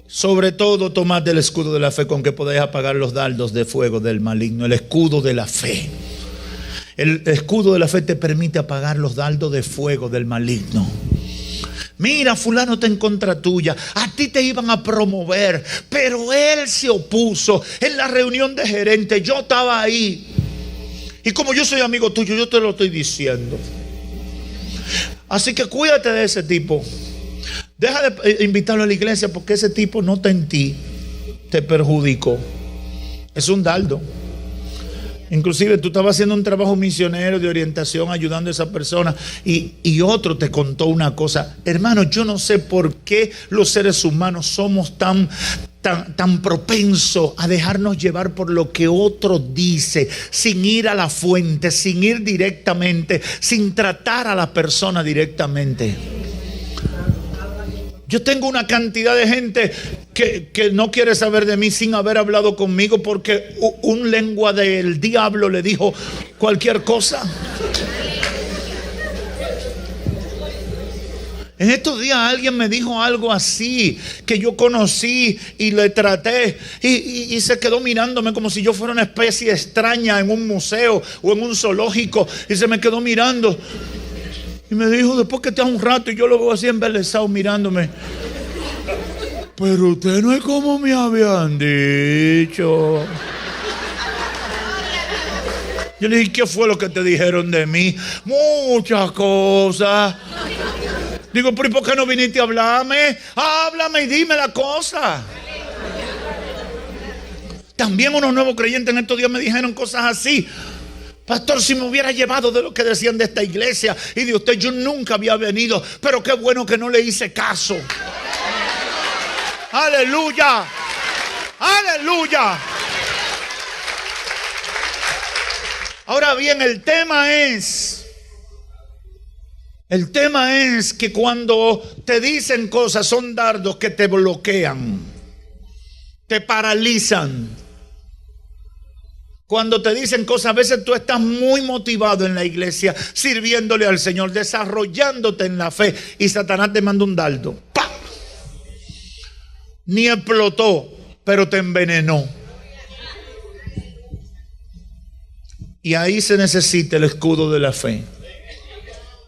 Sobre todo tomad el escudo de la fe con que podéis apagar los dardos de fuego del maligno. El escudo de la fe. El escudo de la fe te permite apagar los dardos de fuego del maligno. Mira, fulano está en contra tuya. A ti te iban a promover, pero él se opuso. En la reunión de gerentes yo estaba ahí. Y como yo soy amigo tuyo, yo te lo estoy diciendo. Así que cuídate de ese tipo. Deja de invitarlo a la iglesia porque ese tipo no está en ti. Te perjudicó. Es un dardo. Inclusive tú estabas haciendo un trabajo misionero de orientación, ayudando a esa persona, y otro te contó una cosa. Hermano, yo no sé por qué los seres humanos somos tan propensos a dejarnos llevar por lo que otro dice, sin ir a la fuente, sin ir directamente, sin tratar a la persona directamente. Yo tengo una cantidad de gente que no quiere saber de mí sin haber hablado conmigo porque un lengua del diablo le dijo cualquier cosa. En estos días alguien me dijo algo así, que yo conocí y le traté y se quedó mirándome como si yo fuera una especie extraña en un museo o en un zoológico, y se me quedó mirando. Y me dijo, después que está un rato, y yo lo veo así embelesado mirándome: pero usted no es como me habían dicho. Yo le dije: ¿qué fue lo que te dijeron de mí? Muchas cosas. Digo: pero ¿y por qué no viniste a hablarme? Háblame y dime la cosa. También unos nuevos creyentes en estos días me dijeron cosas así: pastor, si me hubiera llevado de lo que decían de esta iglesia y de usted, yo nunca había venido, pero qué bueno que no le hice caso. Aleluya, aleluya. Ahora bien, el tema es que cuando te dicen cosas, son dardos que te bloquean, te paralizan. Cuando te dicen cosas, a veces tú estás muy motivado en la iglesia, sirviéndole al Señor, desarrollándote en la fe, y Satanás te manda un dardo. ¡Pah! Ni explotó, pero te envenenó. Y ahí se necesita el escudo de la fe.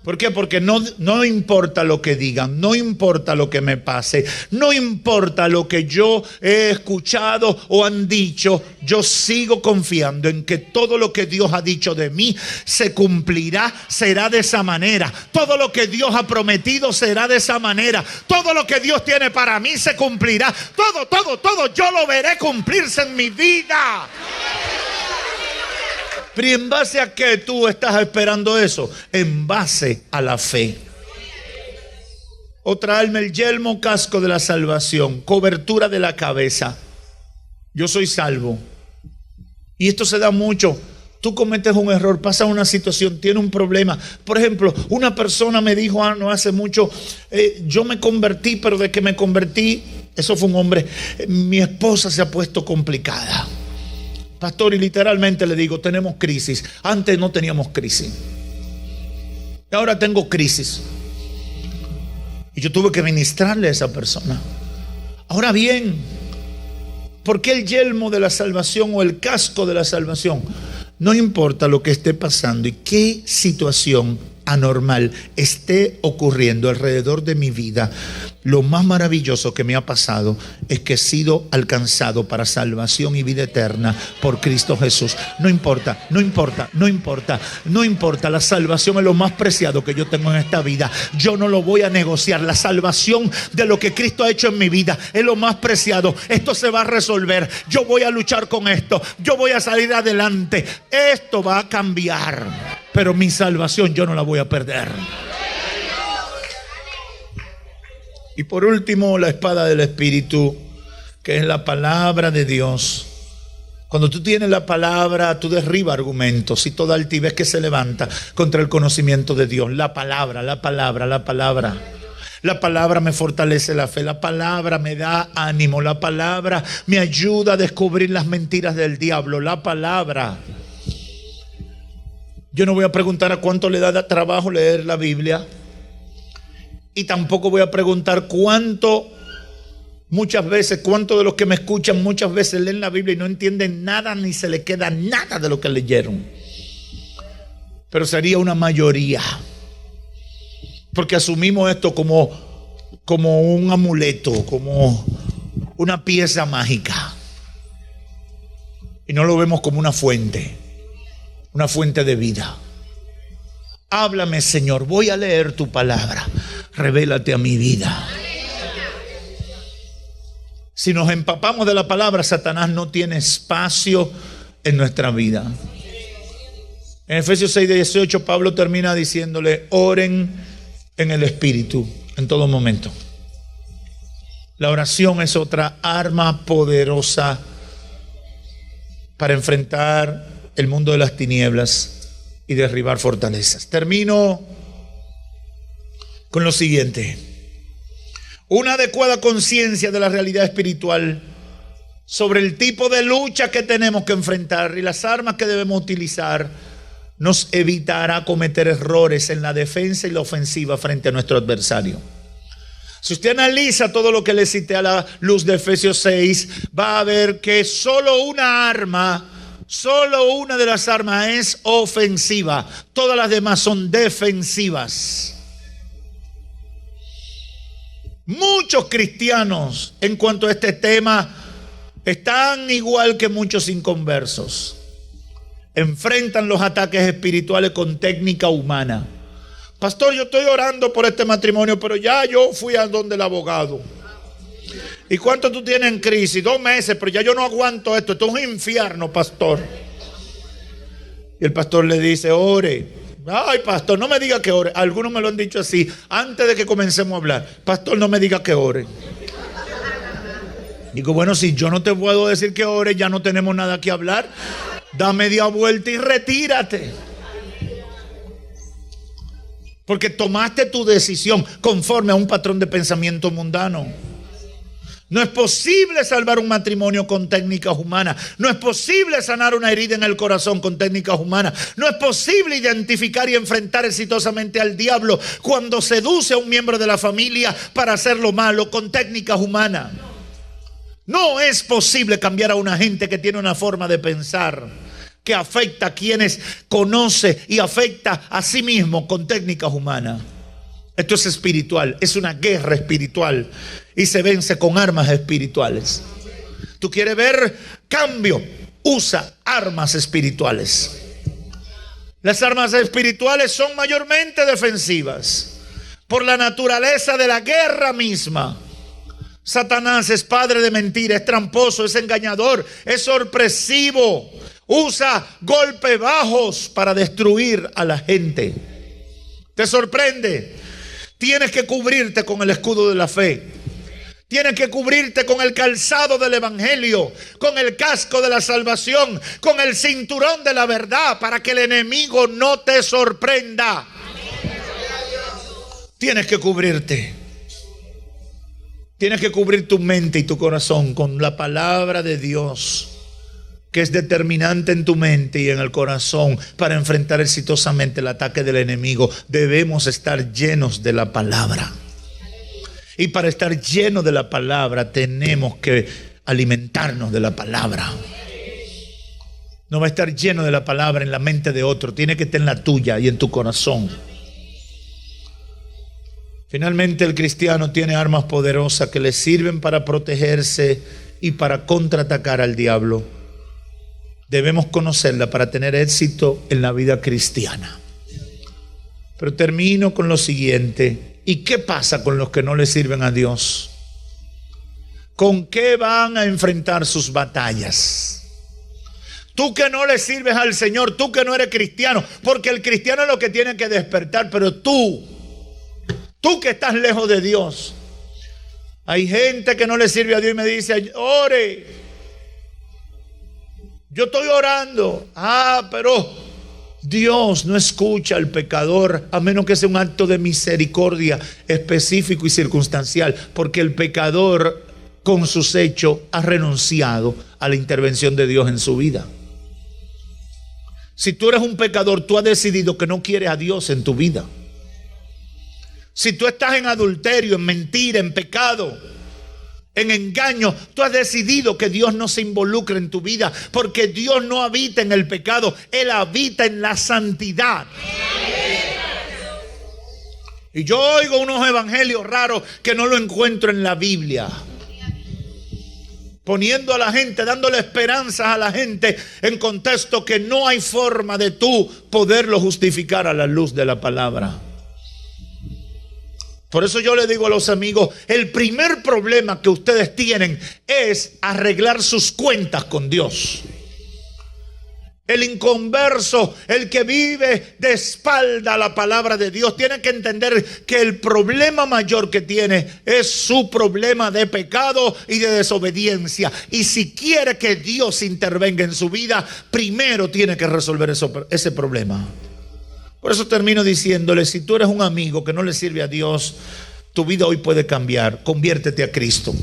¿Por qué? Porque no importa lo que digan, no importa lo que me pase, no importa lo que yo he escuchado o han dicho, yo sigo confiando en que todo lo que Dios ha dicho de mí se cumplirá, será de esa manera. Todo lo que Dios ha prometido será de esa manera. Todo lo que Dios tiene para mí se cumplirá. Todo, yo lo veré cumplirse en mi vida. Pero ¿en base a qué tú estás esperando eso? En base a la fe. O traerme el yelmo, casco de la salvación, cobertura de la cabeza. Yo soy salvo. Y esto se da mucho. tú cometes un error, pasa una situación, tiene un problema. Por ejemplo, una persona me dijo no hace mucho, yo me convertí, pero de que me convertí, eso fue un hombre, mi esposa se ha puesto complicada. Pastor, y literalmente le digo, tenemos crisis. Antes no teníamos crisis. Y ahora tengo crisis. Y yo tuve que ministrarle a esa persona. Ahora bien, ¿por qué el yelmo de la salvación o el casco de la salvación? No importa lo que esté pasando y qué situación anormal esté ocurriendo alrededor de mi vida, lo más maravilloso que me ha pasado es que he sido alcanzado para salvación y vida eterna por Cristo Jesús. No importa, no importa, no importa, no importa. La salvación es lo más preciado que yo tengo en esta vida. Yo no lo voy a negociar. La salvación de lo que Cristo ha hecho en mi vida es lo más preciado. Esto se va a resolver. Yo voy a luchar con esto. Yo voy a salir adelante. Esto va a cambiar. Pero mi salvación yo no la voy a perder. Y por último, la espada del Espíritu, que es la palabra de Dios. Cuando tú tienes la palabra, tú derribas argumentos y toda altivez que se levanta contra el conocimiento de Dios. La palabra, la palabra, la palabra. La palabra me fortalece la fe, la palabra me da ánimo, la palabra me ayuda a descubrir las mentiras del diablo, la palabra. Yo no voy a preguntar a cuánto le da trabajo leer la Biblia. Y tampoco voy a preguntar cuánto de los que me escuchan muchas veces leen la Biblia y no entienden nada ni se le queda nada de lo que leyeron. Pero sería una mayoría. Porque asumimos esto como un amuleto, como una pieza mágica. Y no lo vemos como una fuente de vida. Háblame, Señor, voy a leer tu palabra. Revélate a mi vida. Si nos empapamos de la palabra, Satanás no tiene espacio en nuestra vida. En Efesios 6:18, Pablo termina diciéndole: oren en el Espíritu en todo momento. La oración es otra arma poderosa para enfrentar el mundo de las tinieblas y derribar fortalezas. Termino con lo siguiente: una adecuada conciencia de la realidad espiritual sobre el tipo de lucha que tenemos que enfrentar y las armas que debemos utilizar nos evitará cometer errores en la defensa y la ofensiva frente a nuestro adversario. Si usted analiza todo lo que le cité a la luz de Efesios 6, va a ver que solo una de las armas es ofensiva. Todas las demás son defensivas. Muchos cristianos en cuanto a este tema están igual que muchos inconversos. Enfrentan los ataques espirituales con técnica humana. Pastor, yo estoy orando por este matrimonio, pero ya yo fui a donde el abogado. ¿Y cuánto tú tienes en crisis? 2 meses, pero ya yo no aguanto esto. Esto es un infierno, pastor. Y el pastor le dice: ore. Ay, pastor, no me diga que ore. Algunos me lo han dicho así antes de que comencemos a hablar. Pastor, no me diga que ore. Digo, bueno, si yo no te puedo decir que ore, ya no tenemos nada que hablar. Da media vuelta y retírate. Porque tomaste tu decisión conforme a un patrón de pensamiento mundano. No es posible salvar un matrimonio con técnicas humanas. No es posible sanar una herida en el corazón con técnicas humanas. No es posible identificar y enfrentar exitosamente al diablo cuando seduce a un miembro de la familia para hacer lo malo con técnicas humanas. No es posible cambiar a una gente que tiene una forma de pensar que afecta a quienes conoce y afecta a sí mismo con técnicas humanas. Esto es espiritual, es una guerra espiritual y se vence con armas espirituales. ¿Tú quieres ver cambio? Usa armas espirituales. Las armas espirituales son mayormente defensivas por la naturaleza de la guerra misma. Satanás es padre de mentira, es tramposo, es engañador, es sorpresivo. Usa golpes bajos para destruir a la gente. ¿Te sorprende? Tienes que cubrirte con el escudo de la fe. Tienes que cubrirte con el calzado del evangelio, con el casco de la salvación, con el cinturón de la verdad, para que el enemigo no te sorprenda. Tienes que cubrirte. Tienes que cubrir tu mente y tu corazón con la palabra de Dios, que es determinante en tu mente y en el corazón para enfrentar exitosamente el ataque del enemigo. Debemos estar llenos de la palabra. Y para estar llenos de la palabra tenemos que alimentarnos de la palabra. No va a estar lleno de la palabra en la mente de otro, tiene que estar en la tuya y en tu corazón. Finalmente, el cristiano tiene armas poderosas que le sirven para protegerse y para contraatacar al diablo. Debemos conocerla para tener éxito en la vida cristiana. Pero termino con lo siguiente. ¿Y qué pasa con los que no le sirven a Dios? ¿Con qué van a enfrentar sus batallas? Tú que no le sirves al Señor, tú que no eres cristiano, porque el cristiano es lo que tiene que despertar, pero tú que estás lejos de Dios. Hay gente que no le sirve a Dios y me dice, ore. Yo estoy orando. Pero Dios no escucha al pecador a menos que sea un acto de misericordia específico y circunstancial, porque el pecador con sus hechos ha renunciado a la intervención de Dios en su vida. Si tú eres un pecador, tú has decidido que no quieres a Dios en tu vida. Si tú estás en adulterio, en mentira, en pecado, en engaño, tú has decidido que Dios no se involucre en tu vida, porque Dios no habita en el pecado, Él habita en la santidad. Y yo oigo unos evangelios raros que no lo encuentro en la Biblia, poniendo a la gente, dándole esperanzas a la gente en contexto que no hay forma de tú poderlo justificar a la luz de la palabra. Por eso yo le digo a los amigos, el primer problema que ustedes tienen es arreglar sus cuentas con Dios. El inconverso, el que vive de espalda a la palabra de Dios, tiene que entender que el problema mayor que tiene es su problema de pecado y de desobediencia. Y si quiere que Dios intervenga en su vida, primero tiene que resolver ese problema. Por eso termino diciéndole, si tú eres un amigo que no le sirve a Dios, tu vida hoy puede cambiar. Conviértete a Cristo.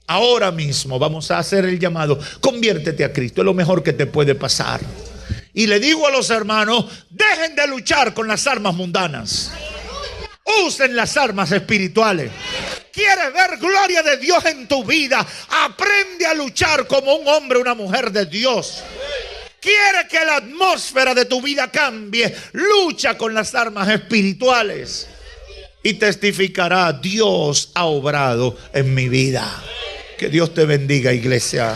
Ahora mismo vamos a hacer el llamado. Conviértete a Cristo, es lo mejor que te puede pasar. Y le digo a los hermanos, dejen de luchar con las armas mundanas. Usen las armas espirituales. ¿Quieres ver gloria de Dios en tu vida? Aprende a luchar como un hombre o una mujer de Dios. ¿Quieres que la atmósfera de tu vida cambie? Lucha con las armas espirituales y testificará: Dios ha obrado en mi vida. Que Dios te bendiga, iglesia.